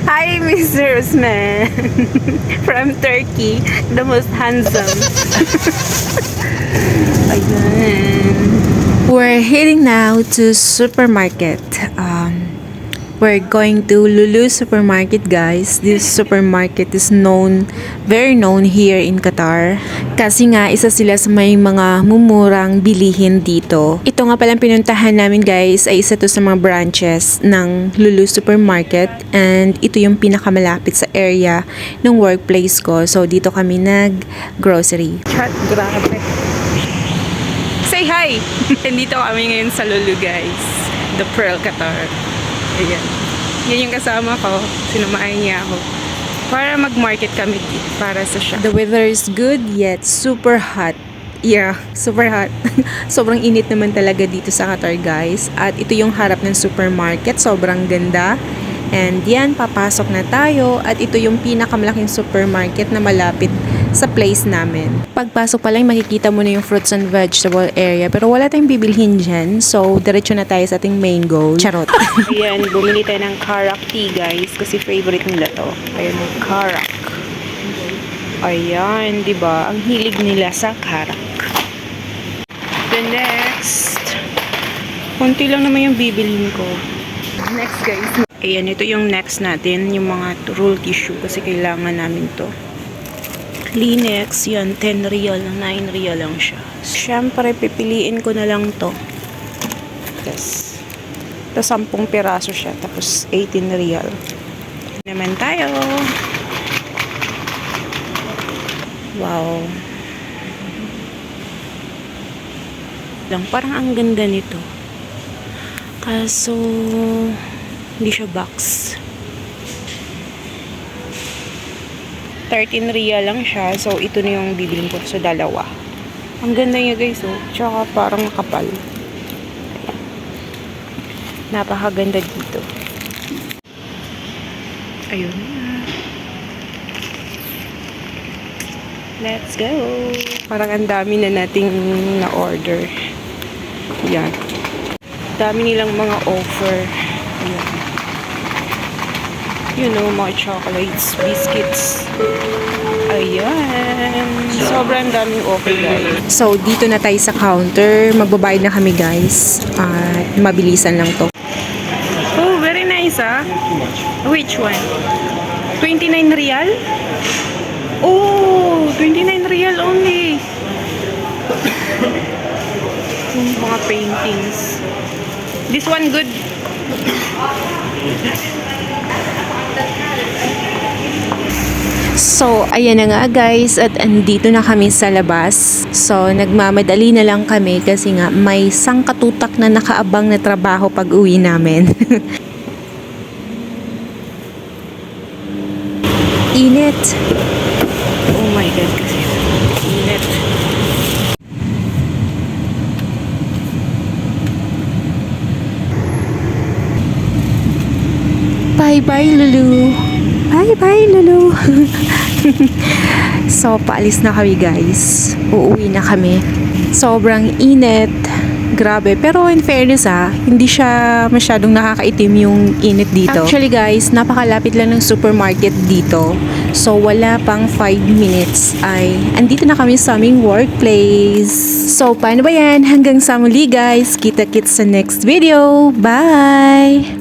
Hi, Mr. Usman. From Turkey. The most handsome. Ayan. We're heading now to supermarket. We're going to Lulu Supermarket, guys. This supermarket is very known here in Qatar. Kasi nga, isa sila sa may mga mumurang bilihin dito. Ito nga palang pinuntahan namin, guys, ay isa to sa mga branches ng Lulu Supermarket. And ito yung pinakamalapit sa area ng workplace ko. So, dito kami nag-grocery. Chat, grabe. Say hi! Dito kami ngayon sa Lulu, guys. The Pearl Qatar. Ayan. Yan yung kasama ko. Sinamahan niya ako. Para mag-market kami para sa shop. The weather is good yet super hot. Yeah, super hot. Sobrang init naman talaga dito sa Qatar, guys. At ito yung harap ng supermarket. Sobrang ganda. And yan, papasok na tayo. At ito yung pinakamalaking supermarket na malapit sa place namin. Pagpasok pa lang, makikita mo na yung fruits and vegetable area. Pero wala tayong bibilhin dyan. So, diretso na tayo sa ating main goal. Charot. Ayan, bumili tayo ng karak tea, guys. Kasi favorite nila to. Ayan, karak. Ayan, diba? Ang hilig nila sa karak. The next. Kunti lang naman yung bibilhin ko. Next, guys. Ayan, ito yung next natin. Yung mga roll tissue. Kasi kailangan namin to. Kleenex, yan, 10 riyal, 9 riyal lang siya. Siyempre, pipiliin ko na lang to. Yes. Ito, 10 piraso siya. Tapos, 18 riyal. Naman tayo. Wow. Parang ang ganda nito. Kaso, hindi siya box. 13 riyal lang siya. So, ito na yung bibilin ko sa dalawa. Ang ganda niya, guys, oh. Tsaka parang makapal. Ayan. Napakaganda dito. Ayun na. Let's go! Parang ang dami na nating na-order. Ayan. Dami nilang mga offer. Ayan. You know, mga chocolates, biscuits. Ayan. Sobrang daming offer, guys. So, dito na tayo sa counter. Magbabayad na kami, guys. At mabilisan lang to. Oh, very nice, ah. Which one? 29 riyal? Oh, 29 riyal only. Mga paintings. This one good. So, ayan na nga, guys, at andito na kami sa labas. So, nagmamadali na lang kami kasi nga may sangkatutak na nakaabang na trabaho pag uwi namin. Init. Oh my God, kasi init. Bye-bye, Lulu. Bye-bye, Lulu. So, paalis na kami, guys. Uuwi na kami. Sobrang init. Grabe. Pero in fairness, hindi siya masyadong nakakaitim yung init dito. Actually, guys, napakalapit lang ng supermarket dito. So, wala pang 5 minutes ay andito na kami sa aming workplace. So, paano ba yan? Hanggang sa muli, guys. Kita-kits sa next video. Bye!